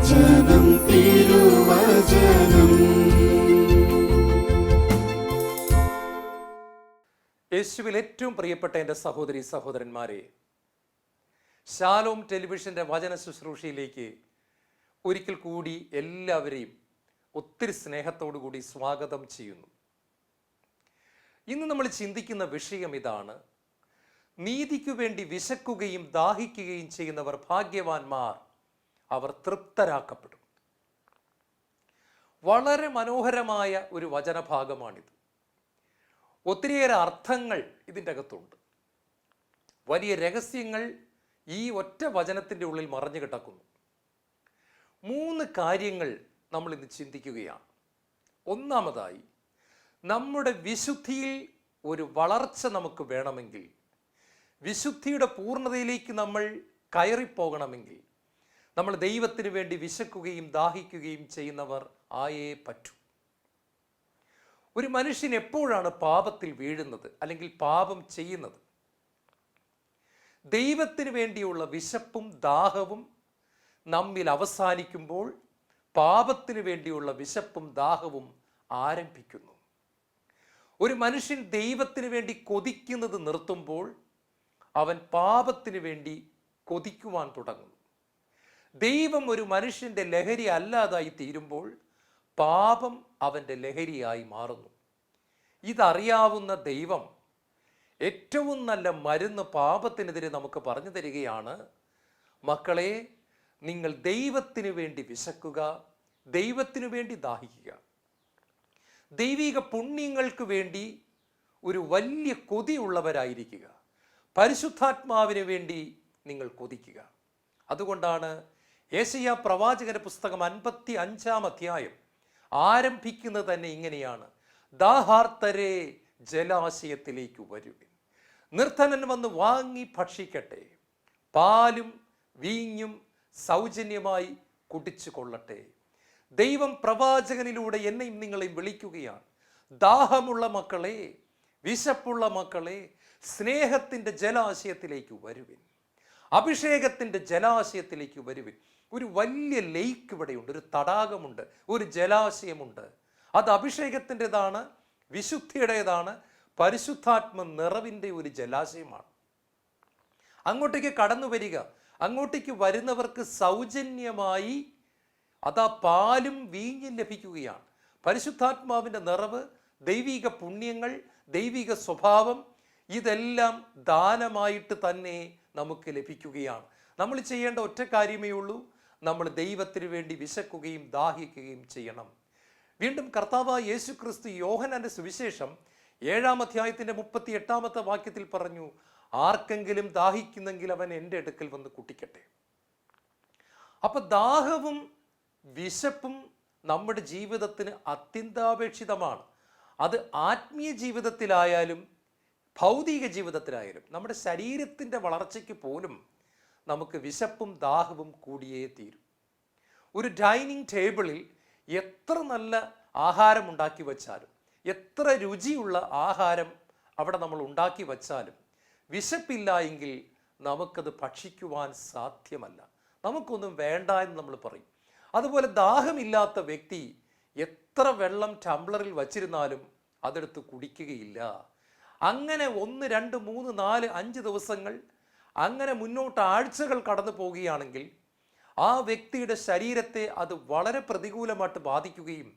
തിരുവചനം തിരുവചനം. യേശുവിൽ ഏറ്റവും പ്രിയപ്പെട്ട എൻ്റെ സഹോദരി സഹോദരന്മാരെ, ശാലോം ടെലിവിഷൻ്റെ വചന ശുശ്രൂഷയിലേക്ക് ഒരിക്കൽ കൂടി എല്ലാവരെയും ഒത്തിരി സ്നേഹത്തോടു കൂടി സ്വാഗതം ചെയ്യുന്നു. ഇന്ന് നമ്മൾ ചിന്തിക്കുന്ന വിഷയം ഇതാണ്: നീതിക്കു വേണ്ടി വിശക്കുകയും ദാഹിക്കുകയും ചെയ്യുന്നവർ ഭാഗ്യവാന്മാർ, അവർ തൃപ്തരാക്കപ്പെടും. വളരെ മനോഹരമായ ഒരു വചനഭാഗമാണിത്. ഒത്തിരിയേറെ അർത്ഥങ്ങൾ ഇതിൻ്റെ അകത്തുണ്ട്. വലിയ രഹസ്യങ്ങൾ ഈ ഒറ്റ വചനത്തിൻ്റെ ഉള്ളിൽ മറഞ്ഞു കിടക്കുന്നു. 3 കാര്യങ്ങൾ നമ്മൾ ഇന്ന് ചിന്തിക്കുകയാണ്. ഒന്നാമതായി, നമ്മുടെ വിശുദ്ധിയിൽ ഒരു വളർച്ച നമുക്ക് വേണമെങ്കിൽ, വിശുദ്ധിയുടെ പൂർണ്ണതയിലേക്ക് നമ്മൾ കയറിപ്പോകണമെങ്കിൽ, നമ്മൾ ദൈവത്തിന് വേണ്ടി വിശക്കുകയും ദാഹിക്കുകയും ചെയ്യുന്നവർ ആയേ പറ്റൂ. ഒരു മനുഷ്യൻ എപ്പോഴാണ് പാപത്തിൽ വീഴുന്നത് അല്ലെങ്കിൽ പാപം ചെയ്യുന്നത്? ദൈവത്തിന് വേണ്ടിയുള്ള വിശപ്പും ദാഹവും നമ്മിൽ അവസാനിക്കുമ്പോൾ പാപത്തിന് വേണ്ടിയുള്ള വിശപ്പും ദാഹവും ആരംഭിക്കുന്നു. ഒരു മനുഷ്യൻ ദൈവത്തിന് വേണ്ടി കൊതിക്കുന്നത് നിർത്തുമ്പോൾ അവൻ പാപത്തിന് വേണ്ടി കൊതിക്കുവാൻ തുടങ്ങുന്നു. ദൈവം ഒരു മനുഷ്യൻ്റെ ലഹരി അല്ലാതായി തീരുമ്പോൾ പാപം അവൻ്റെ ലഹരിയായി മാറുന്നു. ഇതറിയാവുന്ന ദൈവം ഏറ്റവും നല്ല മരുന്ന് പാപത്തിനെതിരെ നമുക്ക് പറഞ്ഞു തരികയാണ്. മക്കളെ, നിങ്ങൾ ദൈവത്തിന് വേണ്ടി വിശക്കുക, ദൈവത്തിനു വേണ്ടി ദാഹിക്കുക. ദൈവിക പുണ്യങ്ങൾക്ക് വേണ്ടി ഒരു വലിയ കൊതിയുള്ളവരായിരിക്കുക. പരിശുദ്ധാത്മാവിന് വേണ്ടി നിങ്ങൾ കൊതിക്കുക. അതുകൊണ്ടാണ് യെശയ്യാ പ്രവാചകന്റെ പുസ്തകം 55-ാം അധ്യായം ആരംഭിക്കുന്നത് തന്നെ ഇങ്ങനെയാണ്: ദാഹാർത്തരെ ജലാശയത്തിലേക്ക് വരുവിൻ, നിർധനൻ വന്ന് വാങ്ങി ഭക്ഷിക്കട്ടെ, പാലും വീഞ്ഞും സൗജന്യമായി കുടിച്ചു കൊള്ളട്ടെ. ദൈവം പ്രവാചകനിലൂടെ എന്നെയും നിങ്ങളെയും വിളിക്കുകയാണ്. ദാഹമുള്ള മക്കളെ, വിശപ്പുള്ള മക്കളെ, സ്നേഹത്തിൻ്റെ ജലാശയത്തിലേക്ക് വരുവിൻ, അഭിഷേകത്തിൻ്റെ ജലാശയത്തിലേക്ക് വരുവിൻ. ഒരു വലിയ ലേക്ക് ഇവിടെയുണ്ട്, ഒരു തടാകമുണ്ട്, ഒരു ജലാശയമുണ്ട്. അത് അഭിഷേകത്തിൻ്റെതാണ്, വിശുദ്ധിയുടേതാണ്, പരിശുദ്ധാത്മ നിറവിൻ്റെ ഒരു ജലാശയമാണ്. അങ്ങോട്ടേക്ക് കടന്നു വരിക. അങ്ങോട്ടേക്ക് വരുന്നവർക്ക് സൗജന്യമായി അതാ പാലും വീഞ്ഞും ലഭിക്കുകയാണ്. പരിശുദ്ധാത്മാവിൻ്റെ നിറവ്, ദൈവിക പുണ്യങ്ങൾ, ദൈവിക സ്വഭാവം, ഇതെല്ലാം ദാനമായിട്ട് തന്നെ നമുക്ക് ലഭിക്കുകയാണ്. നമ്മൾ ചെയ്യേണ്ട ഒറ്റ കാര്യമേ ഉള്ളൂ: നമ്മൾ ദൈവത്തിന് വേണ്ടി വിശക്കുകയും ദാഹിക്കുകയും ചെയ്യണം. വീണ്ടും കർത്താവായ യേശു ക്രിസ്തു യോഹന്നാന്റെ സുവിശേഷം 7-ാം അധ്യായത്തിൻ്റെ 38-ാമത്തെ വാക്യത്തിൽ പറഞ്ഞു: ആർക്കെങ്കിലും ദാഹിക്കുന്നെങ്കിൽ അവൻ എൻ്റെ അടുക്കൽ വന്ന് കുടിക്കട്ടെ. അപ്പൊ ദാഹവും വിശപ്പും നമ്മുടെ ജീവിതത്തിന് അത്യന്താപേക്ഷിതമാണ്. അത് ആത്മീയ ജീവിതത്തിലായാലും ഭൗതിക ജീവിതത്തിലായാലും നമ്മുടെ ശരീരത്തിൻ്റെ വളർച്ചയ്ക്ക് പോലും നമുക്ക് വിശപ്പും ദാഹവും കൂടിയേ തീരും. ഒരു ഡൈനിങ് ടേബിളിൽ എത്ര നല്ല ആഹാരം ഉണ്ടാക്കി വച്ചാലും, എത്ര രുചിയുള്ള ആഹാരം അവിടെ നമ്മൾ ഉണ്ടാക്കി വച്ചാലും വിശപ്പില്ല എങ്കിൽ നമുക്കത് ഭക്ഷിക്കുവാൻ സാധ്യമല്ല. നമുക്കൊന്നും വേണ്ട എന്ന് നമ്മൾ പറയും. അതുപോലെ ദാഹമില്ലാത്ത വ്യക്തി എത്ര വെള്ളം ടംബ്ലറിൽ വച്ചിരുന്നാലും അതെടുത്ത് കുടിക്കുകയില്ല. അങ്ങനെ 1, 2, 3, 4, 5 ദിവസങ്ങൾ അങ്ങനെ മുന്നോട്ട് ആഴ്ചകൾ കടന്നു പോവുകയാണെങ്കിൽ ആ വ്യക്തിയുടെ ശരീരത്തെ അത് വളരെ പ്രതികൂലമായിട്ട് ബാധിക്കുകയും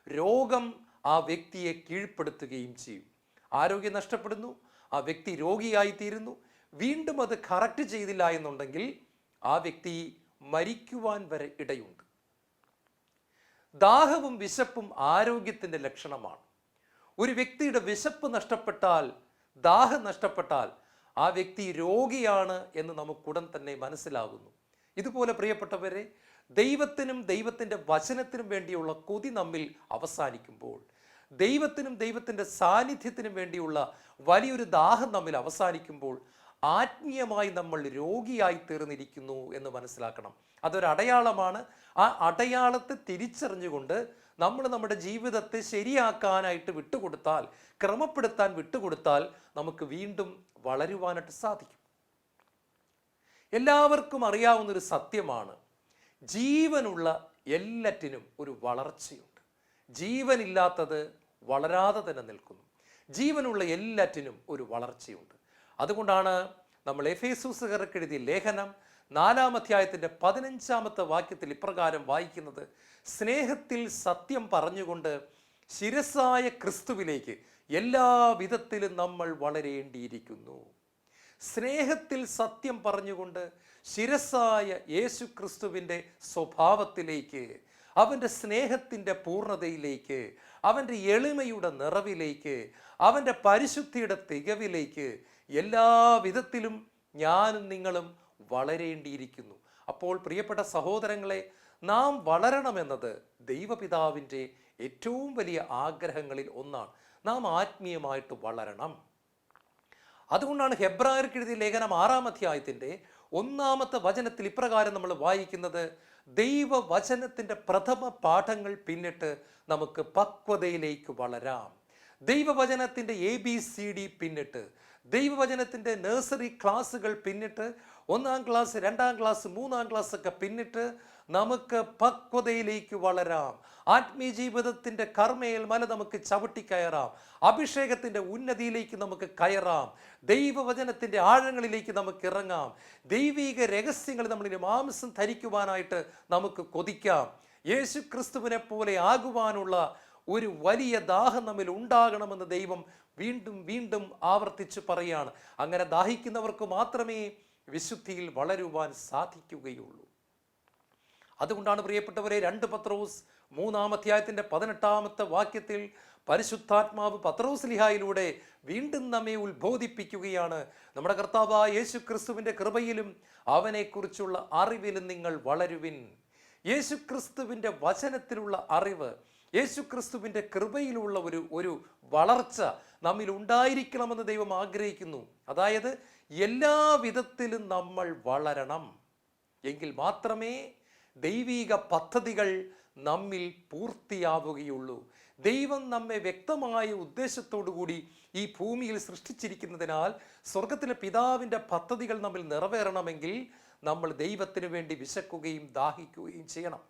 രോഗം ആ വ്യക്തിയെ കീഴ്പ്പെടുത്തുകയും ചെയ്യും. ആരോഗ്യം നഷ്ടപ്പെടുന്നു, ആ വ്യക്തി രോഗിയായിത്തീരുന്നു. വീണ്ടും അത് കറക്റ്റ് ചെയ്തില്ല എന്നുണ്ടെങ്കിൽ ആ വ്യക്തി മരിക്കുവാൻ വരെ ഇടയുണ്ട്. ദാഹവും വിശപ്പും ആരോഗ്യത്തിൻ്റെ ലക്ഷണമാണ്. ഒരു വ്യക്തിയുടെ വിശപ്പ് നഷ്ടപ്പെട്ടാൽ, ദാഹം നഷ്ടപ്പെട്ടാൽ ആ വ്യക്തി രോഗിയാണ് എന്ന് നമുക്കുടൻ തന്നെ മനസ്സിലാകുന്നു. ഇതുപോലെ പ്രിയപ്പെട്ടവരെ, ദൈവത്തിനും ദൈവത്തിൻ്റെ വചനത്തിനും വേണ്ടിയുള്ള കൊതി നമ്മിൽ അവസാനിക്കുമ്പോൾ, ദൈവത്തിനും ദൈവത്തിൻ്റെ സാന്നിധ്യത്തിനും വേണ്ടിയുള്ള വലിയൊരു ദാഹം നമ്മിൽ അവസാനിക്കുമ്പോൾ ആത്മീയമായി നമ്മൾ രോഗിയായി തീർന്നിരിക്കുന്നു എന്ന് മനസ്സിലാക്കണം. അതൊരടയാളമാണ്. ആ അടയാളത്തെ തിരിച്ചറിഞ്ഞുകൊണ്ട് നമ്മൾ നമ്മുടെ ജീവിതത്തെ ശരിയാക്കാനായിട്ട് വിട്ടുകൊടുത്താൽ, ക്രമപ്പെടുത്താൻ വിട്ടുകൊടുത്താൽ നമുക്ക് വീണ്ടും വളരുവാനായിട്ട് സാധിക്കും. എല്ലാവർക്കും അറിയാവുന്നൊരു സത്യമാണ്, ജീവനുള്ള എല്ലാറ്റിനും ഒരു വളർച്ചയുണ്ട്. ജീവനില്ലാത്തത് വളരാതെ തന്നെ നിൽക്കുന്നു. ജീവനുള്ള എല്ലാറ്റിനും ഒരു വളർച്ചയുണ്ട്. അതുകൊണ്ടാണ് നമ്മൾ എഫേസൂസുകാർക്ക് എഴുതിയ ലേഖനം 4-ാം അധ്യായത്തിൻ്റെ 15-ാമത്തെ വാക്യത്തിൽ ഇപ്രകാരം വായിക്കുന്നത്: സ്നേഹത്തിൽ സത്യം പറഞ്ഞുകൊണ്ട് ശിരസ്സായ ക്രിസ്തുവിലേക്ക് എല്ലാ വിധത്തിലും നമ്മൾ വളരേണ്ടിയിരിക്കുന്നു. സ്നേഹത്തിൽ സത്യം പറഞ്ഞുകൊണ്ട് ശിരസ്സായ യേശു ക്രിസ്തുവിൻ്റെ സ്വഭാവത്തിലേക്ക്, അവൻ്റെ സ്നേഹത്തിൻ്റെ പൂർണ്ണതയിലേക്ക്, അവൻ്റെ എളിമയുടെ നിറവിലേക്ക്, അവൻ്റെ പരിശുദ്ധിയുടെ തികവിലേക്ക് എല്ലാ വിധത്തിലും ഞാനും നിങ്ങളും വളരേണ്ടിയിരിക്കുന്നു. അപ്പോൾ പ്രിയപ്പെട്ട സഹോദരങ്ങളെ, നാം വളരണമെന്നത് ദൈവപിതാവിൻ്റെ ഏറ്റവും വലിയ ആഗ്രഹങ്ങളിൽ ഒന്നാണ്. നാം ആത്മീയമായിട്ട് വളരണം. അതുകൊണ്ടാണ് ഹെബ്രായർക്ക് എഴുതിയ ലേഖനം 6-ാം അധ്യായത്തിൻ്റെ 1-ാമത്തെ വചനത്തിൽ ഇപ്രകാരം നമ്മൾ വായിക്കുന്നത്: ദൈവവചനത്തിൻ്റെ പ്രഥമ പാഠങ്ങൾ പിന്നിട്ട് നമുക്ക് പക്വതയിലേക്ക് വളരാം. ദൈവവചനത്തിൻ്റെ ABCD പിന്നിട്ട്, ദൈവവചനത്തിൻ്റെ നഴ്സറി ക്ലാസ്സുകൾ പിന്നിട്ട്, 1-ാം ക്ലാസ്, 2-ാം ക്ലാസ്, 3-ാം ക്ലാസ് ഒക്കെ പിന്നിട്ട് നമുക്ക് പക്വതയിലേക്ക് വളരാം. ആത്മീയ ജീവിതത്തിൻ്റെ കർമ്മയിൽ മല നമുക്ക് ചവിട്ടിക്കയറാം. അഭിഷേകത്തിൻ്റെ ഉന്നതിയിലേക്ക് നമുക്ക് കയറാം. ദൈവവചനത്തിൻ്റെ ആഴങ്ങളിലേക്ക് നമുക്ക് ഇറങ്ങാം. ദൈവിക രഹസ്യങ്ങൾ നമ്മളിൽ മാംസം ധരിക്കുവാനായിട്ട് നമുക്ക് കൊതിക്കാം. യേശു ക്രിസ്തുവിനെ പോലെ ആകുവാനുള്ള ഒരു വലിയ ദാഹം നമ്മിൽ ഉണ്ടാകണമെന്ന് ദൈവം വീണ്ടും വീണ്ടും ആവർത്തിച്ച് പറയാണ്. അങ്ങനെ ദാഹിക്കുന്നവർക്ക് മാത്രമേ വിശുദ്ധിയിൽ വളരുവാൻ സാധിക്കുകയുള്ളൂ. അതുകൊണ്ടാണ് പ്രിയപ്പെട്ടവരെ 2 പത്രോസ് 3-ാം അധ്യായത്തിൻ്റെ 18-ാമത്തെ വാക്യത്തിൽ പരിശുദ്ധാത്മാവ് പത്രോസ്ലീഹായിലൂടെ വീണ്ടും നമ്മെ ഉത്ബോധിപ്പിക്കുകയാണ്: നമ്മുടെ കർത്താവായ യേശു ക്രിസ്തുവിൻ്റെ കൃപയിലും അവനെക്കുറിച്ചുള്ള അറിവിലും നിങ്ങൾ വളരുവിൻ. യേശു ക്രിസ്തുവിൻ്റെ വചനത്തിലുള്ള അറിവ്, യേശു ക്രിസ്തുവിൻ്റെ കൃപയിലുള്ള ഒരു വളർച്ച നമ്മിൽ ഉണ്ടായിരിക്കണമെന്ന് ദൈവം ആഗ്രഹിക്കുന്നു. അതായത് എല്ലാ വിധത്തിലും നമ്മൾ വളരണം. എങ്കിൽ മാത്രമേ ദൈവിക പദ്ധതികൾ നമ്മിൽ പൂർത്തിയാവുകയുള്ളൂ. ദൈവം നമ്മെ വ്യക്തമായ ഉദ്ദേശത്തോടു കൂടി ഈ ഭൂമിയിൽ സൃഷ്ടിച്ചിരിക്കുന്നതിനാൽ സ്വർഗത്തിലെ പിതാവിൻ്റെ പദ്ധതികൾ നമ്മിൽ നിറവേറണമെങ്കിൽ നമ്മൾ ദൈവത്തിന് വേണ്ടി വിശക്കുകയും ദാഹിക്കുകയും ചെയ്യണം.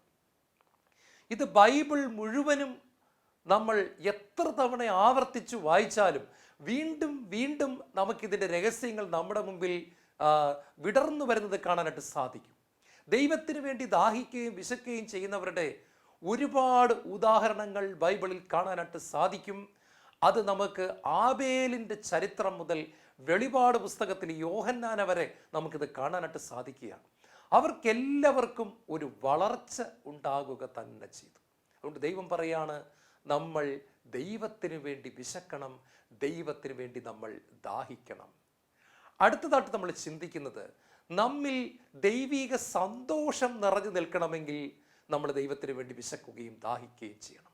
ഇത് ബൈബിൾ മുഴുവനും നമ്മൾ എത്ര തവണ ആവർത്തിച്ചു വായിച്ചാലും വീണ്ടും വീണ്ടും നമുക്കിതിൻ്റെ രഹസ്യങ്ങൾ നമ്മുടെ മുമ്പിൽ വിടർന്നു വരുന്നത് കാണാനായിട്ട് സാധിക്കും. ദൈവത്തിന് വേണ്ടി ദാഹിക്കുകയും വിശക്കുകയും ചെയ്യുന്നവരുടെ ഒരുപാട് ഉദാഹരണങ്ങൾ ബൈബിളിൽ കാണാനായിട്ട് സാധിക്കും. അത് നമുക്ക് ആബേലിൻ്റെ ചരിത്രം മുതൽ വെളിപാട് പുസ്തകത്തിൽ യോഹന്നാന വരെ നമുക്കിത് കാണാനായിട്ട് സാധിക്കുകയാണ്. അവർക്കെല്ലാവർക്കും ഒരു വളർച്ച ഉണ്ടാകുക തന്നെ ചെയ്തു. അതുകൊണ്ട് ദൈവം പറയാണ്, നമ്മൾ ദൈവത്തിന് വേണ്ടി വിശക്കണം, ദൈവത്തിന് വേണ്ടി നമ്മൾ ദാഹിക്കണം. അടുത്തതായിട്ട് നമ്മൾ ചിന്തിക്കുന്നത്, നമ്മിൽ ദൈവിക സന്തോഷം നിറഞ്ഞു നിൽക്കണമെങ്കിൽ നമ്മൾ ദൈവത്തിന് വേണ്ടി വിശക്കുകയും ദാഹിക്കുകയും ചെയ്യണം.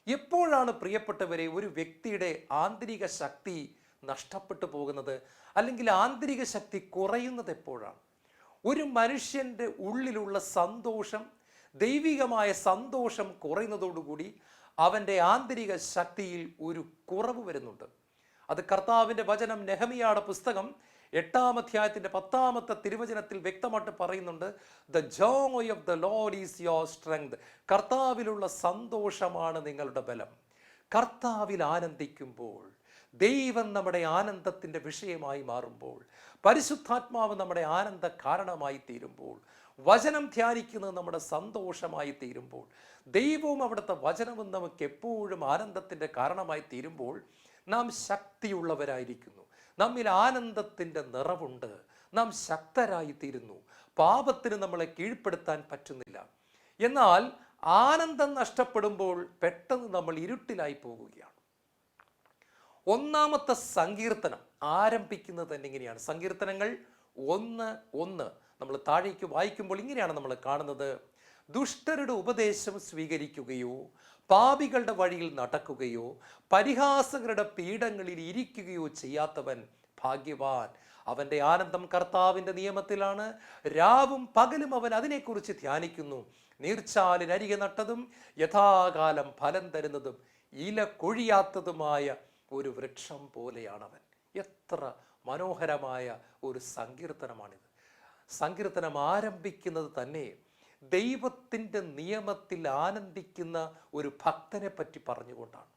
എപ്പോഴാണ് പ്രിയപ്പെട്ടവരെ ഒരു വ്യക്തിയുടെ ആന്തരിക ശക്തി നഷ്ടപ്പെട്ടു പോകുന്നത്, അല്ലെങ്കിൽ ആന്തരിക ശക്തി കുറയുന്നത് എപ്പോഴാണ്? ഒരു മനുഷ്യൻ്റെ ഉള്ളിലുള്ള സന്തോഷം, ദൈവികമായ സന്തോഷം കുറയുന്നതോടുകൂടി അവൻ്റെ ആന്തരിക ശക്തിയിൽ ഒരു കുറവ് വരുന്നുണ്ട്. അത് കർത്താവിൻ്റെ വചനം നെഹമിയായുടെ പുസ്തകം 8-ാം അധ്യായത്തിൻ്റെ 10-ാമത്തെ തിരുവചനത്തിൽ വ്യക്തമായിട്ട് പറയുന്നുണ്ട്. The joy of the Lord is your strength. കർത്താവിലുള്ള സന്തോഷമാണ് നിങ്ങളുടെ ബലം. കർത്താവിൽ ആനന്ദിക്കുമ്പോൾ, ദൈവം നമ്മുടെ ആനന്ദത്തിൻ്റെ വിഷയമായി മാറുമ്പോൾ, പരിശുദ്ധാത്മാവ് നമ്മുടെ ആനന്ദ കാരണമായി തീരുമ്പോൾ, വചനം ധ്യാനിക്കുന്നത് നമ്മുടെ സന്തോഷമായി തീരുമ്പോൾ, ദൈവവും അവിടുത്തെ വചനവും നമുക്ക് എപ്പോഴും ആനന്ദത്തിൻ്റെ കാരണമായി തീരുമ്പോൾ നാം ശക്തിയുള്ളവരായിരിക്കുന്നു. നമ്മിൽ ആനന്ദത്തിൻ്റെ നിറവുണ്ട്. നാം ശക്തരായി തീരുന്നു. പാപത്തിന് നമ്മളെ കീഴ്പ്പെടുത്താൻ പറ്റുന്നില്ല. എന്നാൽ ആനന്ദം നഷ്ടപ്പെടുമ്പോൾ പെട്ടെന്ന് നമ്മൾ ഇരുട്ടിലായി പോകുകയാണ്. 1-ാമത്തെ സങ്കീർത്തനം ആരംഭിക്കുന്നത് തന്നെ ഇങ്ങനെയാണ്. സങ്കീർത്തനങ്ങൾ 1:1 നമ്മൾ താഴേക്ക് വായിക്കുമ്പോൾ ഇങ്ങനെയാണ് നമ്മൾ കാണുന്നത്: ദുഷ്ടരുടെ ഉപദേശം സ്വീകരിക്കുകയോ പാപികളുടെ വഴിയിൽ നടക്കുകയോ പരിഹാസകരുടെ പീഠങ്ങളിൽ ഇരിക്കുകയോ ചെയ്യാത്തവൻ ഭാഗ്യവാൻ. അവൻ്റെ ആനന്ദം കർത്താവിൻ്റെ നിയമത്തിലാണ്. രാവും പകലും അവൻ അതിനെക്കുറിച്ച് ധ്യാനിക്കുന്നു. നീർച്ചാലിനരികെ നട്ടതും യഥാകാലം ഫലം തരുന്നതും ഇല കൊഴിയാത്തതുമായ ഒരു വൃക്ഷം പോലെയാണവൻ. എത്ര മനോഹരമായ ഒരു സങ്കീർത്തനമാണിത്. സങ്കീർത്തനം ആരംഭിക്കുന്നത് തന്നെ ദൈവത്തിൻ്റെ നിയമത്തിൽ ആനന്ദിക്കുന്ന ഒരു ഭക്തനെ പറ്റി പറഞ്ഞുകൊണ്ടാണ്.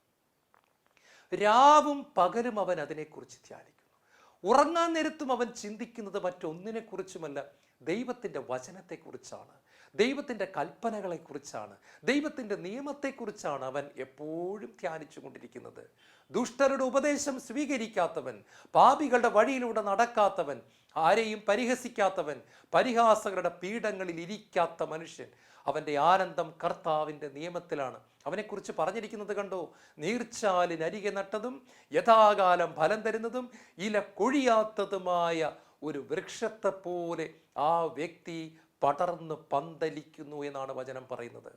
രാവും പകലും അവൻ അതിനെക്കുറിച്ച് ധ്യാനിക്കുന്നു. ഉറങ്ങാൻ നേരത്തും അവൻ ചിന്തിക്കുന്നത് മറ്റൊന്നിനെക്കുറിച്ചുമല്ല, ദൈവത്തിൻ്റെ വചനത്തെക്കുറിച്ചാണ്, ദൈവത്തിൻ്റെ കൽപ്പനകളെക്കുറിച്ചാണ്, ദൈവത്തിൻ്റെ നിയമത്തെക്കുറിച്ചാണ് അവൻ എപ്പോഴും ധ്യാനിച്ചു കൊണ്ടിരിക്കുന്നത്. ദുഷ്ടരുടെ ഉപദേശം സ്വീകരിക്കാത്തവൻ, പാപികളുടെ വഴിയിലൂടെ നടക്കാത്തവൻ, ആരെയും പരിഹസിക്കാത്തവൻ, പരിഹാസകരുടെ പീഠങ്ങളിൽ ഇരിക്കാത്ത മനുഷ്യൻ, അവൻ്റെ ആനന്ദം കർത്താവിൻ്റെ നിയമത്തിലാണ്. അവനെക്കുറിച്ച് പറഞ്ഞിരിക്കുന്നത് കണ്ടോ, നീർച്ചാലിനരികെ നട്ടതും യഥാകാലം ഫലം തരുന്നതും ഇല കൊഴിയാത്തതുമായ ഒരു വൃക്ഷത്തെ പോലെ ആ വ്യക്തി പടർന്ന് പന്തലിക്കുന്നു എന്നാണ് വചനം പറയുന്നത്.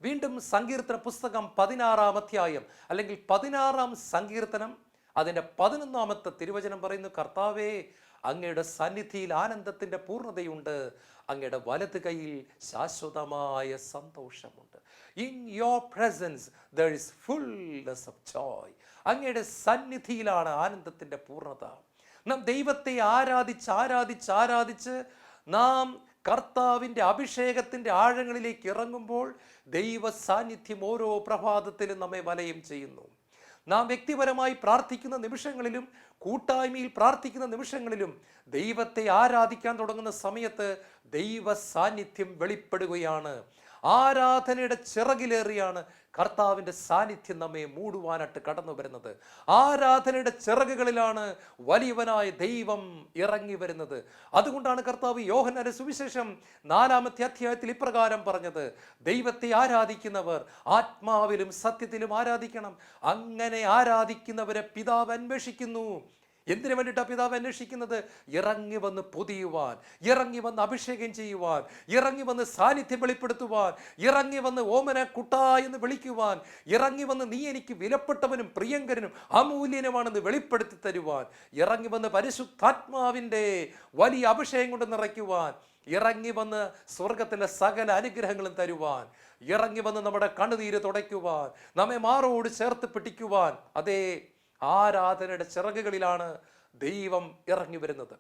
വീണ്ടും സങ്കീർത്തന പുസ്തകം 16-ാം അധ്യായം അല്ലെങ്കിൽ 16-ാം സങ്കീർത്തനം അതിൻ്റെ 11-ാമത്തെ തിരുവചനം പറയുന്നു, കർത്താവേ, അങ്ങയുടെ സന്നിധിയിൽ ആനന്ദത്തിൻ്റെ പൂർണ്ണതയുണ്ട്, അങ്ങയുടെ വലത് കൈയിൽ ശാശ്വതമായ സന്തോഷമുണ്ട്. In your presence there is fullness of joy. അങ്ങയുടെ സന്നിധിയിലാണ് ആനന്ദത്തിൻ്റെ പൂർണ്ണത. നാം ദൈവത്തെ ആരാധിച്ച് നാം കർത്താവിൻ്റെ അഭിഷേകത്തിൻ്റെ ആഴങ്ങളിലേക്ക് ഇറങ്ങുമ്പോൾ ദൈവ സാന്നിധ്യം ഓരോ പ്രഭാതത്തിലും നമ്മെ വലയം ചെയ്യുന്നു. നാം വ്യക്തിപരമായി പ്രാർത്ഥിക്കുന്ന നിമിഷങ്ങളിലും കൂട്ടായ്മയിൽ പ്രാർത്ഥിക്കുന്ന നിമിഷങ്ങളിലും ദൈവത്തെ ആരാധിക്കാൻ തുടങ്ങുന്ന സമയത്ത് ദൈവ സാന്നിധ്യം വെളിപ്പെടുകയാണ്. ആരാധനയുടെ ചിറകിലേറിയാണ് കർത്താവിൻ്റെ സാന്നിധ്യം നമ്മെ മൂടുവാനായിട്ട് കടന്നു വരുന്നത്. ആരാധനയുടെ ചിറകുകളിലാണ് വലിയവനായ ദൈവം ഇറങ്ങി വരുന്നത്. അതുകൊണ്ടാണ് കർത്താവ് യോഹന്നാന്റെ സുവിശേഷം 4-ാമത്തെ അധ്യായത്തിൽ ഇപ്രകാരം പറഞ്ഞത്, ദൈവത്തെ ആരാധിക്കുന്നവർ ആത്മാവിലും സത്യത്തിലും ആരാധിക്കണം. അങ്ങനെ ആരാധിക്കുന്നവരെ പിതാവ് അന്വേഷിക്കുന്നു. എന്തിനു വേണ്ടിയിട്ടാണ് പിതാവ് അന്വേഷിക്കുന്നത്? ഇറങ്ങി വന്ന് പൊതിയുവാൻ, ഇറങ്ങി വന്ന് അഭിഷേകം ചെയ്യുവാൻ, ഇറങ്ങി വന്ന് സാന്നിധ്യം വെളിപ്പെടുത്തുവാൻ, ഇറങ്ങി വന്ന് ഓമന കുട്ടാ എന്ന് വിളിക്കുവാൻ, ഇറങ്ങി വന്ന് നീ എനിക്ക് വിലപ്പെട്ടവനും പ്രിയങ്കരനും അമൂല്യനുമാണെന്ന് വെളിപ്പെടുത്തി തരുവാൻ, ഇറങ്ങി വന്ന് പരിശുദ്ധാത്മാവിൻ്റെ വലിയ അഭിഷേകം കൊണ്ട് നിറയ്ക്കുവാൻ, ഇറങ്ങി വന്ന് സ്വർഗത്തിലെ സകല അനുഗ്രഹങ്ങളും തരുവാൻ, ഇറങ്ങി വന്ന് നമ്മുടെ കണ്ണുനീര് തുടയ്ക്കുവാൻ, നമ്മെ മാറോട് ചേർത്ത് പിടിക്കുവാൻ, അതേ ആരാധനയുടെ ചിറകുകളിലാണ് ദൈവം ഇറങ്ങി വരുന്നത്.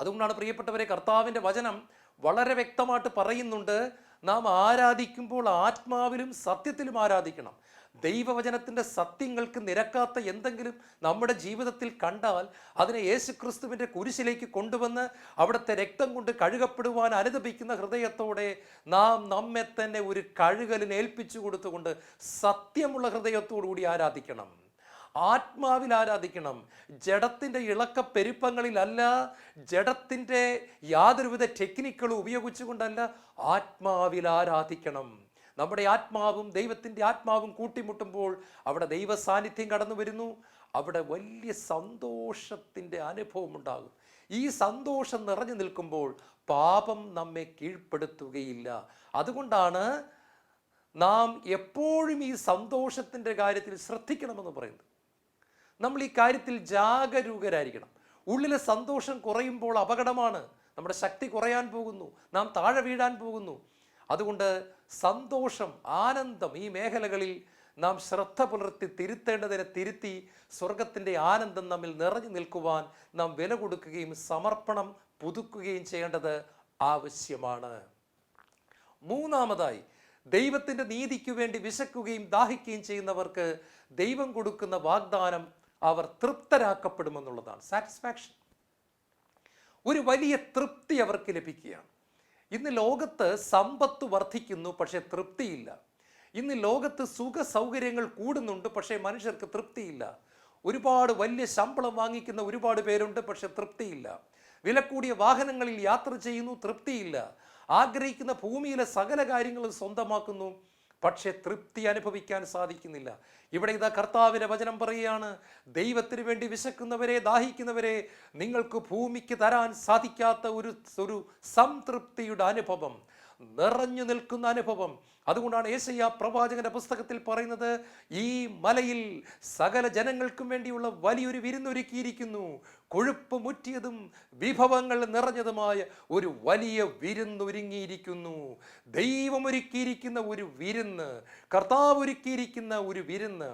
അതുകൊണ്ടാണ് പ്രിയപ്പെട്ടവരെ, കർത്താവിൻ്റെ വചനം വളരെ വ്യക്തമായിട്ട് പറയുന്നുണ്ട്, നാം ആരാധിക്കുമ്പോൾ ആത്മാവിലും സത്യത്തിലും ആരാധിക്കണം. ദൈവവചനത്തിൻ്റെ സത്യങ്ങൾക്ക് നിരക്കാത്ത എന്തെങ്കിലും നമ്മുടെ ജീവിതത്തിൽ കണ്ടാൽ അതിനെ യേശുക്രിസ്തുവിൻ്റെ കുരിശിലേക്ക് കൊണ്ടുവന്ന് അവിടുത്തെ രക്തം കൊണ്ട് കഴുകപ്പെടുവാൻ അനുദപിക്കുന്ന ഹൃദയത്തോടെ നാം നമ്മെ തന്നെ ഒരു കഴുകലിന് ഏൽപ്പിച്ചു കൊടുത്തുകൊണ്ട് സത്യമുള്ള ഹൃദയത്തോടു കൂടി ആരാധിക്കണം. ആത്മാവിൽ ആരാധിക്കണം. ജഡത്തിൻ്റെ ഇളക്ക പെരുപ്പങ്ങളിലല്ല, ജഡത്തിൻ്റെ യാതൊരുവിധ ടെക്നിക്കുകളും ഉപയോഗിച്ചുകൊണ്ടല്ല, ആത്മാവിൽ ആരാധിക്കണം. നമ്മുടെ ആത്മാവും ദൈവത്തിൻ്റെ ആത്മാവും കൂട്ടിമുട്ടുമ്പോൾ അവിടെ ദൈവ സാന്നിധ്യം കടന്നു വരുന്നു. അവിടെ വലിയ സന്തോഷത്തിൻ്റെ അനുഭവം ഉണ്ടാകും. ഈ സന്തോഷം നിറഞ്ഞു നിൽക്കുമ്പോൾ പാപം നമ്മെ കീഴ്പ്പെടുത്തുകയില്ല. അതുകൊണ്ടാണ് നാം എപ്പോഴും ഈ സന്തോഷത്തിൻ്റെ കാര്യത്തിൽ ശ്രദ്ധിക്കണമെന്ന് പറയുന്നത്. നമ്മൾ ഈ കാര്യത്തിൽ ജാഗരൂകരായിരിക്കണം. ഉള്ളിലെ സന്തോഷം കുറയുമ്പോൾ അപകടമാണ്. നമ്മുടെ ശക്തി കുറയാൻ പോകുന്നു, നാം താഴെ വീഴാൻ പോകുന്നു. അതുകൊണ്ട് സന്തോഷം, ആനന്ദം, ഈ മേഖലകളിൽ നാം ശ്രദ്ധ പുലർത്തി തിരുത്തേണ്ടതിനെ തിരുത്തി സ്വർഗത്തിൻ്റെ ആനന്ദം നമ്മിൽ നിറഞ്ഞു നിൽക്കുവാൻ നാം വില കൊടുക്കുകയും സമർപ്പണം പുതുക്കുകയും ചെയ്യേണ്ടത് ആവശ്യമാണ്. മൂന്നാമതായി, ദൈവത്തിൻ്റെ നീതിക്ക് വേണ്ടി വിശക്കുകയും ദാഹിക്കുകയും ചെയ്യുന്നവർക്ക് ദൈവം കൊടുക്കുന്ന വാഗ്ദാനം അവർ തൃപ്തരാക്കപ്പെടുമെന്നുള്ളതാണ്. സാറ്റിസ്ഫാക്ഷൻ, ഒരു വലിയ തൃപ്തി അവർക്ക് ലഭിക്കുകയാണ്. ഇന്ന് ലോകത്ത് സമ്പത്ത് വർദ്ധിക്കുന്നു, പക്ഷെ തൃപ്തിയില്ല. ഇന്ന് ലോകത്ത് സുഖ സൗകര്യങ്ങൾ കൂടുന്നുണ്ട്, പക്ഷേ മനുഷ്യർക്ക് തൃപ്തിയില്ല. ഒരുപാട് വലിയ ശമ്പളം വാങ്ങിക്കുന്ന ഒരുപാട് പേരുണ്ട്, പക്ഷെ തൃപ്തിയില്ല. വില കൂടിയ വാഹനങ്ങളിൽ യാത്ര ചെയ്യുന്നു, തൃപ്തിയില്ല. ആഗ്രഹിക്കുന്ന ഭൂമിയിലെ സകല കാര്യങ്ങളും സ്വന്തമാക്കുന്നു, പക്ഷെ തൃപ്തി അനുഭവിക്കാൻ സാധിക്കുന്നില്ല. ഇവിടെ ഇതാ കർത്താവിൻ്റെ വചനം പറയുകയാണ്, ദൈവത്തിന് വേണ്ടി വിശക്കുന്നവരെ, ദാഹിക്കുന്നവരെ നിങ്ങൾക്ക് ഭൂമിക്ക് തരാൻ സാധിക്കാത്ത ഒരു സംതൃപ്തിയുടെ അനുഭവം, നിറഞ്ഞു നിൽക്കുന്ന അനുഭവം. അതുകൊണ്ടാണ് യേശയ്യാ പ്രവാചകന്റെ പുസ്തകത്തിൽ പറയുന്നത്, ഈ മലയിൽ സകല ജനങ്ങൾക്കും വേണ്ടിയുള്ള വലിയൊരു വിരുന്നൊരുക്കിയിരിക്കുന്നു. കൊഴുപ്പ് മുറ്റിയതും വിഭവങ്ങൾ നിറഞ്ഞതുമായ ഒരു വലിയ വിരുന്നൊരുങ്ങിയിരിക്കുന്നു. ദൈവം ഒരുക്കിയിരിക്കുന്ന ഒരു വിരുന്ന്, കർത്താവ് ഒരുക്കിയിരിക്കുന്ന ഒരു വിരുന്ന്.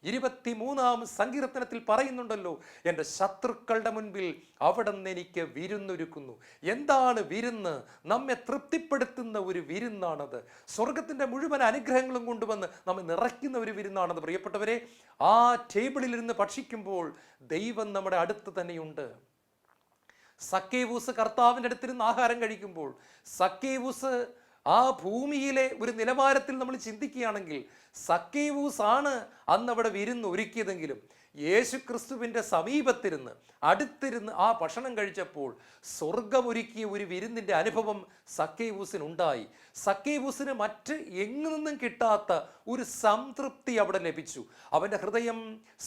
23-ാം സങ്കീർത്തനത്തിൽ പറയുന്നുണ്ടല്ലോ, എൻ്റെ ശത്രുക്കളുടെ മുൻപിൽ അവിടുന്ന് എനിക്ക് വിരുന്നൊരുക്കുന്നു. എന്താണ് വിരുന്ന്? നമ്മെ തൃപ്തിപ്പെടുത്തുന്ന ഒരു വിരുന്നാണത്. സ്വർഗത്തിൻ്റെ മുഴുവൻ അനുഗ്രഹങ്ങളും കൊണ്ടുവന്ന് നമ്മെ നിറയ്ക്കുന്ന ഒരു വിരുന്നാണത്. പ്രിയപ്പെട്ടവരെ, ആ ടേബിളിലിരുന്ന് ഭക്ഷിക്കുമ്പോൾ ദൈവം നമ്മുടെ അടുത്ത് തന്നെയുണ്ട്. സക്കേവൂസ് കർത്താവിൻ്റെ അടുത്തിരുന്ന് ആഹാരം കഴിക്കുമ്പോൾ, സക്കേവൂസ് ആ ഭൂമിയിലെ ഒരു നിലവാരത്തിൽ നമ്മൾ ചിന്തിക്കുകയാണെങ്കിൽ സക്കേവൂസ് ആണ് അന്ന് അവിടെ വിരുന്ന് ഒരുക്കിയതെങ്കിലും യേശു ക്രിസ്തുവിൻ്റെ സമീപത്തിരുന്ന് അടുത്തിരുന്ന് ആ ഭക്ഷണം കഴിച്ചപ്പോൾ സ്വർഗമൊരുക്കിയ ഒരു വിരുന്നിൻ്റെ അനുഭവം സക്കേവൂസിനുണ്ടായി. സക്കേവൂസിന് മറ്റ് എങ്ങു നിന്നും കിട്ടാത്ത ഒരു സംതൃപ്തി അവിടെ ലഭിച്ചു. അവൻ്റെ ഹൃദയം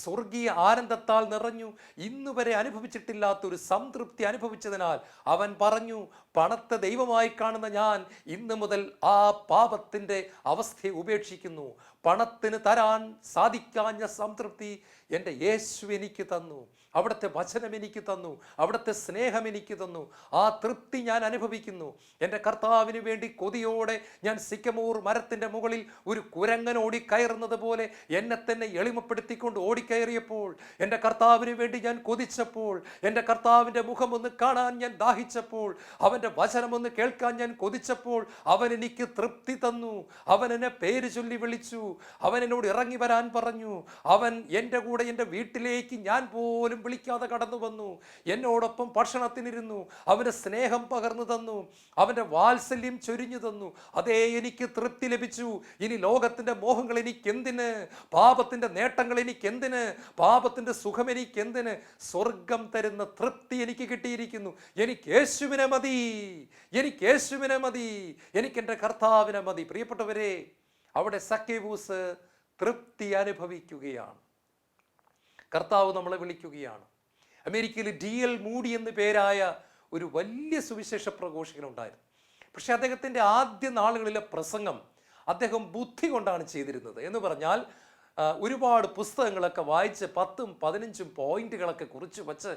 സ്വർഗീയ ആനന്ദത്താൽ നിറഞ്ഞു. ഇന്നുവരെ അനുഭവിച്ചിട്ടില്ലാത്ത ഒരു സംതൃപ്തി അനുഭവിച്ചതിനാൽ അവൻ പറഞ്ഞു, പണത്തെ ദൈവമായി കാണുന്ന ഞാൻ ഇന്നു മുതൽ ആ പാപത്തിൻ്റെ അവസ്ഥയെ ഉപേക്ഷിക്കുന്നു. പണത്തിന് തരാൻ സാധിക്കാഞ്ഞ സംതൃപ്തി എൻ്റെ യേശു എനിക്ക് തന്നു. അവിടുത്തെ വചനം എനിക്ക് തന്നു. അവിടുത്തെ സ്നേഹം എനിക്ക് തന്നു. ആ തൃപ്തി ഞാൻ അനുഭവിക്കുന്നു. എൻ്റെ കർത്താവിന് വേണ്ടി കൊതിയോടെ ഞാൻ സിക്കമൂർ മരത്തിൻ്റെ മുകളിൽ ഒരു കുരങ്ങൻ ഓടിക്കയറുന്നത് പോലെ എന്നെ തന്നെ എളിമപ്പെടുത്തിക്കൊണ്ട് ഓടിക്കയറിയപ്പോൾ, എൻ്റെ കർത്താവിന് വേണ്ടി ഞാൻ കൊതിച്ചപ്പോൾ, എൻ്റെ കർത്താവിൻ്റെ മുഖം ഒന്ന് കാണാൻ ഞാൻ ദാഹിച്ചപ്പോൾ, അവൻ്റെ വചനം ഒന്ന് കേൾക്കാൻ ഞാൻ കൊതിച്ചപ്പോൾ അവൻ എനിക്ക് തൃപ്തി തന്നു. അവൻ എന്നെ പേര് ചൊല്ലി വിളിച്ചു. അവൻ എന്നോട് ഇറങ്ങി വരാൻ പറഞ്ഞു. അവൻ എൻ്റെ കൂടെ എൻ്റെ വീട്ടിലേക്ക് ഞാൻ പോലും വിളിക്കാതെ കടന്നു വന്നു. എന്നോടൊപ്പം ഭക്ഷണത്തിനിരുന്നു. അവൻ്റെ സ്നേഹം പകർന്നു തന്നു. അവൻ്റെ വാത്സല്യം ചൊരിഞ്ഞു തന്നു. അതേ, എനിക്ക് തൃപ്തി ലഭിച്ചു. ഇനി ലോകത്തിൻ്റെ മോഹങ്ങൾ എനിക്കെന്തിന്? പാപത്തിൻ്റെ നേട്ടങ്ങൾ എനിക്കെന്തിന്? പാപത്തിൻ്റെ സുഖം എനിക്കെന്തിന്? സ്വർഗം തരുന്ന തൃപ്തി എനിക്ക് കിട്ടിയിരിക്കുന്നു. എനിക്ക് യേശുവിനെ മതി. എനിക്ക് യേശുവിനെ മതി. എനിക്ക് എൻ്റെ കർത്താവിനെ മതി. പ്രിയപ്പെട്ടവരെ, അവിടെ സക്കേവൂസ് തൃപ്തി അനുഭവിക്കുകയാണ്. കർത്താവ് നമ്മളെ വിളിക്കുകയാണ്. അമേരിക്കയിൽ D.L. മൂഡി എന്ന് പേരായ ഒരു വലിയ സുവിശേഷ പ്രഘോഷകനുണ്ടായിരുന്നു. പക്ഷെ അദ്ദേഹത്തിൻ്റെ ആദ്യ നാളുകളിലെ പ്രസംഗം അദ്ദേഹം ബുദ്ധി കൊണ്ടാണ് ചെയ്തിരുന്നത്. എന്ന് പറഞ്ഞാൽ ഒരുപാട് പുസ്തകങ്ങളൊക്കെ വായിച്ച് 10ഉം 15ഉം പോയിന്റുകളൊക്കെ കുറിച്ച് വച്ച്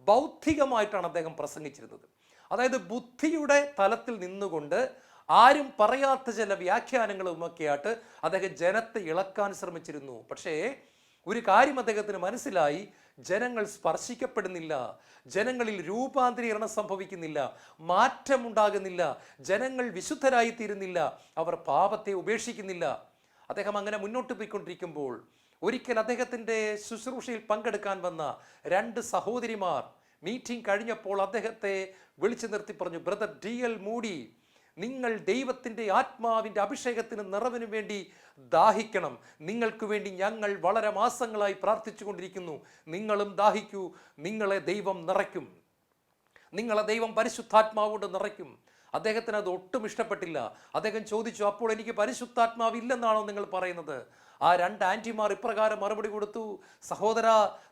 ബൗദ്ധികമായിട്ടാണ് അദ്ദേഹം പ്രസംഗിച്ചിരുന്നത്. അതായത് ബുദ്ധിയുടെ തലത്തിൽ നിന്നുകൊണ്ട് ആരും പറയാത്ത ചില വ്യാഖ്യാനങ്ങളുമൊക്കെയായിട്ട് അദ്ദേഹം ജനത്തെ ഇളക്കാൻ ശ്രമിച്ചിരുന്നു. പക്ഷേ ഒരു കാര്യം അദ്ദേഹത്തിന് മനസ്സിലായി, ജനങ്ങൾ സ്പർശിക്കപ്പെടുന്നില്ല, ജനങ്ങളിൽ രൂപാന്തരീകരണം സംഭവിക്കുന്നില്ല, മാറ്റമുണ്ടാകുന്നില്ല, ജനങ്ങൾ വിശുദ്ധരായി തീരുന്നില്ല, അവർ പാപത്തെ ഉപേക്ഷിക്കുന്നില്ല. അദ്ദേഹം അങ്ങനെ മുന്നോട്ട് പോയിക്കൊണ്ടിരിക്കുമ്പോൾ ഒരിക്കൽ അദ്ദേഹത്തിൻ്റെ ശുശ്രൂഷയിൽ പങ്കെടുക്കാൻ വന്ന 2 സഹോദരിമാർ മീറ്റിംഗ് കഴിഞ്ഞപ്പോൾ അദ്ദേഹത്തെ വിളിച്ചു നിർത്തി പറഞ്ഞു, ബ്രദർ D.L. മൂഡി, നിങ്ങൾ ദൈവത്തിൻ്റെ ആത്മാവിൻ്റെ അഭിഷേകത്തിന് നിറവിന് വേണ്ടി ദാഹിക്കണം. നിങ്ങൾക്ക് വേണ്ടി ഞങ്ങൾ വളരെ മാസങ്ങളായി പ്രാർത്ഥിച്ചു കൊണ്ടിരിക്കുന്നു. നിങ്ങളും ദാഹിക്കൂ. നിങ്ങളെ ദൈവം നിറയ്ക്കും. നിങ്ങളെ ദൈവം പരിശുദ്ധാത്മാവ് കൊണ്ട് നിറയ്ക്കും. അദ്ദേഹത്തിന് അത് ഒട്ടും ഇഷ്ടപ്പെട്ടില്ല. അദ്ദേഹം ചോദിച്ചു, അപ്പോൾ എനിക്ക് പരിശുദ്ധാത്മാവ് ഇല്ലെന്നാണോ നിങ്ങൾ പറയുന്നത്? ആ 2 ആൻറ്റിമാർ ഇപ്രകാരം മറുപടി കൊടുത്തു, സഹോദര,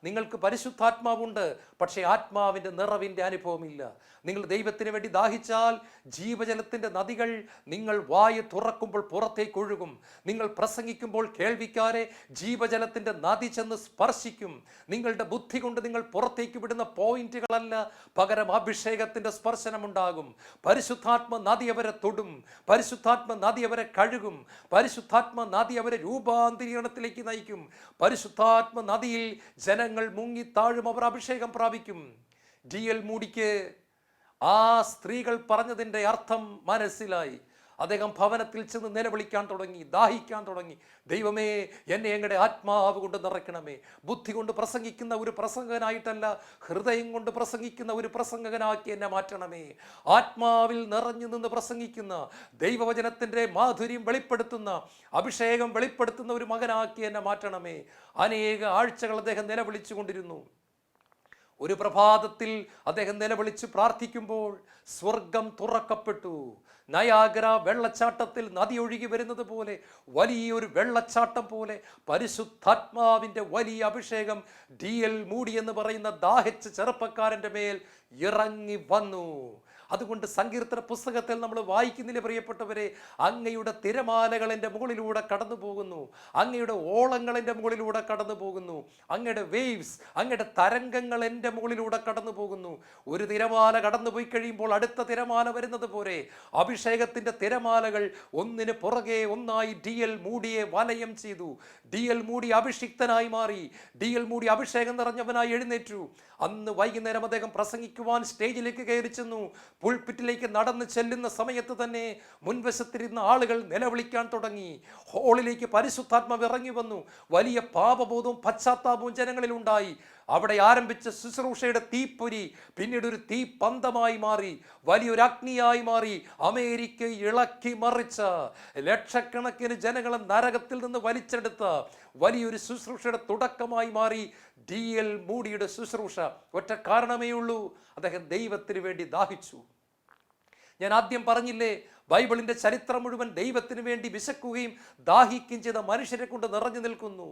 നിങ്ങൾക്ക് പരിശുദ്ധാത്മാവുണ്ട്, പക്ഷേ ആത്മാവിൻ്റെ നിറവിൻ്റെ അനുഭവമില്ല. നിങ്ങൾ ദൈവത്തിന് വേണ്ടി ദാഹിച്ചാൽ ജീവജലത്തിൻ്റെ നദികൾ നിങ്ങൾ വായ തുറക്കുമ്പോൾ പുറത്തേക്ക് ഒഴുകും. നിങ്ങൾ പ്രസംഗിക്കുമ്പോൾ കേൾവിക്കാരെ ജീവജലത്തിൻ്റെ നദി ചെന്ന് സ്പർശിക്കും. നിങ്ങളുടെ ബുദ്ധി കൊണ്ട് നിങ്ങൾ പുറത്തേക്ക് വിടുന്ന പോയിന്റുകളല്ല, പകരം അഭിഷേകത്തിൻ്റെ സ്പർശനമുണ്ടാകും. പരിശുദ്ധാത്മ നദി അവരെ തൊടും. പരിശുദ്ധാത്മ നദി അവരെ കഴുകും. പരിശുദ്ധാത്മ നദി അവരെ രൂപാന്തരീകരണത്തിലേക്ക് നയിക്കും. പരിശുദ്ധാത്മ നദിയിൽ ജനങ്ങൾ മുങ്ങിത്താഴും, അവർ അഭിഷേകം പ്രാപിക്കും. D.L. മൂഡിക്ക് ആ സ്ത്രീകൾ പറഞ്ഞതിൻ്റെ അർത്ഥം മനസ്സിലായി. അദ്ദേഹം ഭവനത്തിൽ ചെന്ന് നിലവിളിക്കാൻ തുടങ്ങി, ദാഹിക്കാൻ തുടങ്ങി. ദൈവമേ, എന്നെ ഞങ്ങളുടെ ആത്മാവ് കൊണ്ട് നിറയ്ക്കണമേ. ബുദ്ധി കൊണ്ട് പ്രസംഗിക്കുന്ന ഒരു പ്രസംഗകനായിട്ടല്ല, ഹൃദയം കൊണ്ട് പ്രസംഗിക്കുന്ന ഒരു പ്രസംഗകനാക്കി എന്നെ മാറ്റണമേ. ആത്മാവിൽ നിറഞ്ഞു നിന്ന് പ്രസംഗിക്കുന്ന, ദൈവവചനത്തിൻ്റെ മാധുര്യം വെളിപ്പെടുത്തുന്ന, അഭിഷേകം വെളിപ്പെടുത്തുന്ന ഒരു മകനാക്കി എന്നെ മാറ്റണമേ. അനേക ആഴ്ചകൾ അദ്ദേഹം നിലവിളിച്ചു കൊണ്ടിരുന്നു. ഒരു പ്രഭാതത്തിൽ അദ്ദേഹം നിലവിളിച്ച് പ്രാർത്ഥിക്കുമ്പോൾ സ്വർഗം തുറക്കപ്പെട്ടു. നയാഗ്ര വെള്ളച്ചാട്ടത്തിൽ നദി ഒഴുകി വരുന്നത് പോലെ, വലിയൊരു വെള്ളച്ചാട്ടം പോലെ പരിശുദ്ധാത്മാവിൻ്റെ വലിയ അഭിഷേകം D.L. മൂഡി എന്ന് പറയുന്ന ദാഹിച്ച ചെറുപ്പക്കാരൻ്റെ മേൽ ഇറങ്ങി വന്നു. അതുകൊണ്ട് സങ്കീർത്തന പുസ്തകത്തിൽ നമ്മൾ വായിക്കുന്നില്ല പ്രിയപ്പെട്ടവരെ, അങ്ങയുടെ തിരമാലകൾ എൻ്റെ മുകളിലൂടെ കടന്നു പോകുന്നു, അങ്ങയുടെ ഓളങ്ങൾ എൻ്റെ മുകളിലൂടെ കടന്നു പോകുന്നു, അങ്ങയുടെ വേവ്സ്, അങ്ങയുടെ തരംഗങ്ങൾ എൻ്റെ മുകളിലൂടെ കടന്നു പോകുന്നു. ഒരു തിരമാല കടന്നുപോയി കഴിയുമ്പോൾ അടുത്ത തിരമാല വരുന്നത് പോലെ അഭിഷേകത്തിന്റെ തിരമാലകൾ ഒന്നിന് പുറകെ ഒന്നായി DL മൂഡിയെ വലയം ചെയ്തു. DL മൂഡി അഭിഷിക്തനായി മാറി. DL മൂഡി അഭിഷേകം നിറഞ്ഞവനായി എഴുന്നേറ്റു. അന്ന് വൈകുന്നേരം അദ്ദേഹം പ്രസംഗിക്കുവാൻ സ്റ്റേജിലേക്ക് കയറി ചെന്നു. പുൾപിറ്റിലേക്ക് നടന്ന് ചെല്ലുന്ന സമയത്ത് തന്നെ മുൻവശത്തിരുന്ന ആളുകൾ നിലവിളിക്കാൻ തുടങ്ങി. ഹാളിലേക്ക് പരിശുദ്ധാത്മാവ് ഇറങ്ങി വന്നു. വലിയ പാപബോധവും പശ്ചാത്താപവും ജനങ്ങളിൽ ഉണ്ടായി. അവിടെ ആരംഭിച്ച ശുശ്രൂഷയുടെ തീപ്പൊരി പിന്നീട് ഒരു തീപന്തമായി മാറി, വലിയൊരു അഗ്നിയായി മാറി. അമേരിക്ക ഇളക്കി മറിച്ച ലക്ഷക്കണക്കിന് ജനങ്ങളെ നരകത്തിൽ നിന്ന് വലിച്ചെടുത്ത വലിയൊരു ശുശ്രൂഷയുടെ തുടക്കമായി മാറി DL മൂഡിയുടെ ശുശ്രൂഷ. ഒറ്റ കാരണമേ ഉള്ളൂ, അദ്ദേഹം ദൈവത്തിന് വേണ്ടി ദാഹിച്ചു. ഞാൻ ആദ്യം പറഞ്ഞില്ലേ, ബൈബിളിന്റെ ചരിത്രം മുഴുവൻ ദൈവത്തിന് വേണ്ടി വിശക്കുകയും ദാഹിക്കുകയും ചെയ്ത മനുഷ്യരെ കൊണ്ട് നിറഞ്ഞു നിൽക്കുന്നു.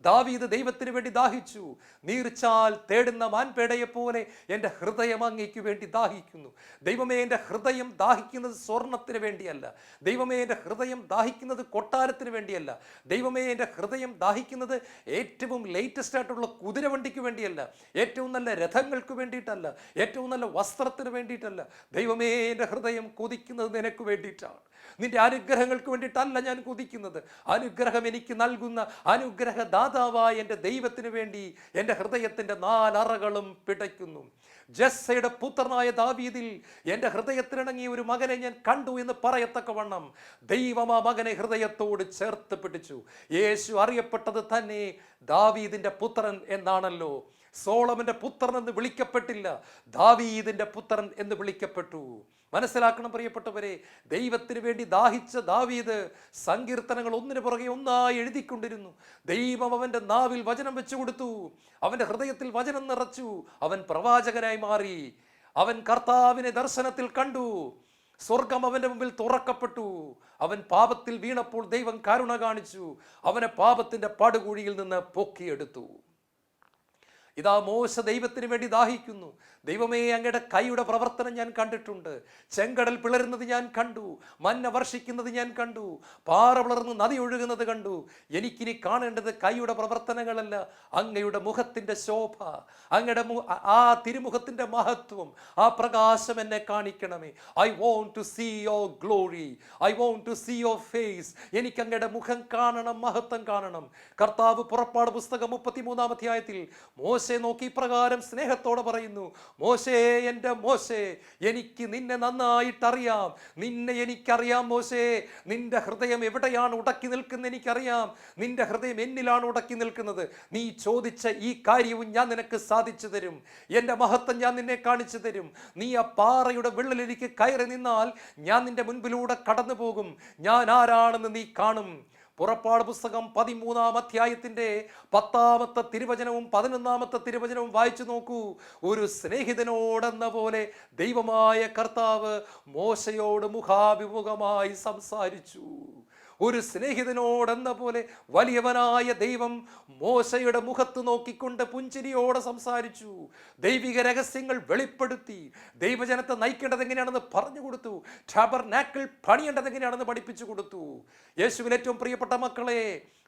ദാവീദ് ദൈവത്തിന് വേണ്ടി ദാഹിച്ചു. നീർച്ചാൽ തേടുന്ന മാൻപേടയെ പോലെ എൻ്റെ ഹൃദയം അങ്ങേക്ക് വേണ്ടി ദാഹിക്കുന്നു. ദൈവമേ, എൻ്റെ ഹൃദയം ദാഹിക്കുന്നത് സ്വർണത്തിന് വേണ്ടിയല്ല. ദൈവമേ, എൻ്റെ ഹൃദയം ദാഹിക്കുന്നത് കൊട്ടാരത്തിന് വേണ്ടിയല്ല. ദൈവമേ, എൻ്റെ ഹൃദയം ദാഹിക്കുന്നത് ഏറ്റവും ലേറ്റസ്റ്റ് ആയിട്ടുള്ള കുതിരവണ്ടിക്ക് വേണ്ടിയല്ല, ഏറ്റവും നല്ല രഥങ്ങൾക്ക് വേണ്ടിയിട്ടല്ല, ഏറ്റവും നല്ല വസ്ത്രത്തിന് വേണ്ടിയിട്ടല്ല. ദൈവമേ, എൻ്റെ ഹൃദയം കൊതിക്കുന്നത് നിനക്ക് വേണ്ടിയിട്ടാണ്. നിന്റെ അനുഗ്രഹങ്ങൾക്ക് വേണ്ടിയിട്ടല്ല ഞാൻ കൊതിക്കുന്നത്. അനുഗ്രഹം എനിക്ക് നൽകുന്ന അനുഗ്രഹദാതാവായ എൻ്റെ ദൈവത്തിന് വേണ്ടി എൻ്റെ ഹൃദയത്തിൻ്റെ നാലറകളും പിടയ്ക്കുന്നു. ജസ്സയുടെ പുത്രനായ ദാവീദിൽ എൻ്റെ ഹൃദയത്തിനിണങ്ങിയ ഒരു മകനെ ഞാൻ കണ്ടു എന്ന് പറയത്തക്കവണ്ണം ദൈവം ആ മകനെ ഹൃദയത്തോട് ചേർത്ത് പിടിച്ചു. യേശു അറിയപ്പെട്ടത് തന്നെ ദാവീദിൻ്റെ പുത്രൻ എന്നാണല്ലോ. സോളമന്റെ പുത്രൻ എന്ന് വിളിക്കപ്പെട്ടില്ല, ദാവീദിന്റെ പുത്രൻ എന്ന് വിളിക്കപ്പെട്ടു. മനസ്സിലാക്കണം പ്രിയപ്പെട്ടവരെ, ദൈവത്തിന് വേണ്ടി ദാഹിച്ച ദാവീദ് സങ്കീർത്തനങ്ങൾ ഒന്നിനു പുറകെ ഒന്നായി എഴുതിക്കൊണ്ടിരുന്നു. ദൈവം അവന്റെ നാവിൽ വചനം വെച്ചു കൊടുത്തു, അവന്റെ ഹൃദയത്തിൽ വചനം നിറച്ചു. അവൻ പ്രവാചകനായി മാറി. അവൻ കർത്താവിനെ ദർശനത്തിൽ കണ്ടു. സ്വർഗം അവന്റെ മുമ്പിൽ തുറക്കപ്പെട്ടു. അവൻ പാപത്തിൽ വീണപ്പോൾ ദൈവം കരുണ കാണിച്ചു. അവനെ പാപത്തിന്റെ പടുകുഴിയിൽ നിന്ന് പൊക്കിയെടുത്തു. ഇതാ മോശ ദൈവത്തിന് വേണ്ടി ദാഹിക്കുന്നു. ദൈവമേ, അങ്ങയുടെ കൈയുടെ പ്രവർത്തനം ഞാൻ കണ്ടിട്ടുണ്ട്. ചെങ്കടൽ പിളരുന്നത് ഞാൻ കണ്ടു, മഞ്ഞ വർഷിക്കുന്നത് ഞാൻ കണ്ടു, പാറ പിളർന്ന് നദി ഒഴുകുന്നത് കണ്ടു. എനിക്കിനി കാണേണ്ടത് കൈയുടെ പ്രവർത്തനങ്ങളല്ല, അങ്ങയുടെ മുഖത്തിൻ്റെ ശോഭ, അങ്ങയുടെ ആ തിരുമുഖത്തിൻ്റെ മഹത്വം, ആ പ്രകാശം എന്നെ കാണിക്കണമേ. I want to see your glory, I want to see your face. എനിക്ക് അങ്ങയുടെ മുഖം കാണണം, മഹത്വം കാണണം. കർത്താവ് പുറപ്പാട് പുസ്തകം 33-ാം അധ്യായത്തിൽ മോശെ നോക്കി പ്രകാരം സ്നേഹത്തോടെ പറയുന്നു, മോശേ, എൻ്റെ മോശേ, എനിക്ക് നിന്നെ നന്നായിട്ടറിയാം. നിന്നെ എനിക്കറിയാം മോശേ. നിന്റെ ഹൃദയം എവിടെയാണ് ഉടക്കി നിൽക്കുന്നത് എനിക്കറിയാം. നിന്റെ ഹൃദയം എന്നിലാണ് ഉടക്കി നിൽക്കുന്നത്. നീ ചോദിച്ച ഈ കാര്യവും ഞാൻ നിനക്ക് സാധിച്ചു തരും. എൻ്റെ മഹത്വം ഞാൻ നിന്നെ കാണിച്ചു തരും. നീ ആ പാറയുടെ വിള്ളലിലേക്ക് കയറി നിന്നാൽ ഞാൻ നിന്റെ മുൻപിലൂടെ കടന്നു പോകും. ഞാൻ ആരാണെന്ന് നീ കാണും. പുറപ്പാട് പുസ്തകം 13-ാം അധ്യായത്തിന്റെ 10-ാമത്തെ തിരുവചനവും 11-ാമത്തെ തിരുവചനവും വായിച്ചു നോക്കൂ. ഒരു സ്നേഹിതനോടെന്ന പോലെ ദൈവമായ കർത്താവ് മോശയോട് മുഖാഭിമുഖമായി സംസാരിച്ചു. ഒരു സ്നേഹിതനോടെന്ന പോലെ വലിയവനായ ദൈവം മോശയുടെ മുഖത്ത് നോക്കിക്കൊണ്ട് പുഞ്ചിരിയോടെ സംസാരിച്ചു. ദൈവിക രഹസ്യങ്ങൾ വെളിപ്പെടുത്തി. ദൈവജനത്തെ നയിക്കേണ്ടത് എങ്ങനെയാണെന്ന് പറഞ്ഞു കൊടുത്തു. ടാബർനാക്കിൾ പണിയേണ്ടത് എങ്ങനെയാണെന്ന് പഠിപ്പിച്ചു കൊടുത്തു. യേശുവിൽ ഏറ്റവും പ്രിയപ്പെട്ട മക്കളെ,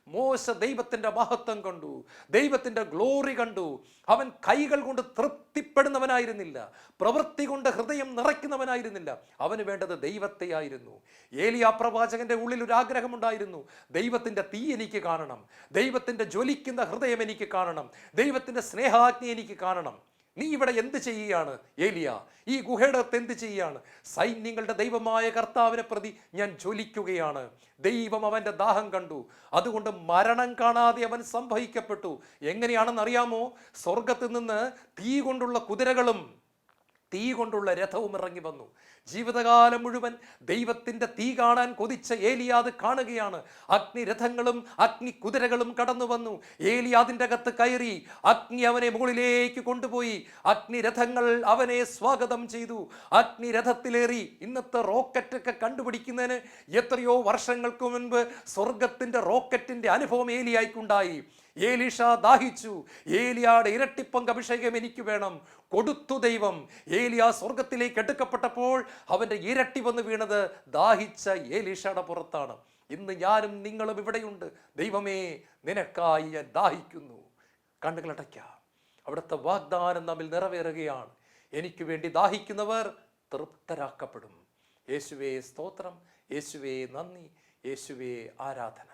മോശ ദൈവത്തിൻ്റെ മഹത്വം കണ്ടു, ദൈവത്തിൻ്റെ ഗ്ലോറി കണ്ടു. അവൻ കൈകൾ കൊണ്ട് തൃപ്തിപ്പെടുന്നവനായിരുന്നില്ല, പ്രവൃത്തി കൊണ്ട് ഹൃദയം നിറയ്ക്കുന്നവനായിരുന്നില്ല. അവന് വേണ്ടത് ദൈവത്തെയായിരുന്നു. ഏലിയാ പ്രവാചകന്റെ ഉള്ളിൽ ഒരു ആഗ്രഹമുണ്ടായിരുന്നു, ദൈവത്തിൻ്റെ തീ എനിക്ക് കാണണം, ദൈവത്തിൻ്റെ ജ്വലിക്കുന്ന ഹൃദയം എനിക്ക് കാണണം, ദൈവത്തിൻ്റെ സ്നേഹാഗ്നി എനിക്ക് കാണണം. നീ ഇവിടെ എന്ത് ചെയ്യുകയാണ് ഏലിയ? ഈ ഗുഹയുടെ അകത്ത് എന്ത് ചെയ്യുകയാണ്? സൈന്യങ്ങളുടെ ദൈവമായ കർത്താവിനെ പ്രതി ഞാൻ ജ്വലിക്കുകയാണ്. ദൈവം അവൻ്റെ ദാഹം കണ്ടു, അതുകൊണ്ട് മരണം കാണാതെ അവൻ സംഭവിക്കപ്പെട്ടു. എങ്ങനെയാണെന്ന് അറിയാമോ? സ്വർഗത്തിൽ നിന്ന് തീ കൊണ്ടുള്ള കുതിരകളും തീ കൊണ്ടുള്ള രഥവും ഇറങ്ങി വന്നു. ജീവിതകാലം മുഴുവൻ ദൈവത്തിൻ്റെ തീ കാണാൻ കൊതിച്ച ഏലിയാത് കാണുകയാണ്. അഗ്നിരഥങ്ങളും അഗ്നി കുതിരകളും കടന്നു വന്നു. ഏലിയാതിൻ്റെ അകത്ത് കയറി. അഗ്നി അവനെ മുകളിലേക്ക് കൊണ്ടുപോയി. അഗ്നിരഥങ്ങൾ അവനെ സ്വാഗതം ചെയ്തു. അഗ്നിരഥത്തിലേറി. ഇന്നത്തെ റോക്കറ്റൊക്കെ കണ്ടുപിടിക്കുന്നതിന് എത്രയോ വർഷങ്ങൾക്ക് മുൻപ് സ്വർഗത്തിൻ്റെ റോക്കറ്റിൻ്റെ അനുഭവം ഏലിയായിക്കുണ്ടായി. ഏലീഷ ദാഹിച്ചു. ഏലിയാടെ ഇരട്ടിപ്പങ്ക് അഭിഷേകം എനിക്ക് വേണം. കൊടുത്തു ദൈവം. ഏലിയ സ്വർഗത്തിലേക്ക് എടുക്കപ്പെട്ടപ്പോൾ അവൻ്റെ ഇരട്ടി വന്ന് വീണത് ദാഹിച്ച ഏലീഷയുടെ പുറത്താണ്. ഇന്ന് ഞാനും നിങ്ങളും ഇവിടെയുണ്ട്. ദൈവമേ, നിനക്കായി ഞാൻ ദാഹിക്കുന്നു. കണ്ണുകളടയ്ക്കാം. അവിടുത്തെ വാഗ്ദാനം നമ്മിൽ നിറവേറുകയാണ്. എനിക്ക് വേണ്ടി ദാഹിക്കുന്നവർ തൃപ്തരാക്കപ്പെടും. യേശുവേ സ്തോത്രം, യേശുവേ നന്ദി, യേശുവേ ആരാധന.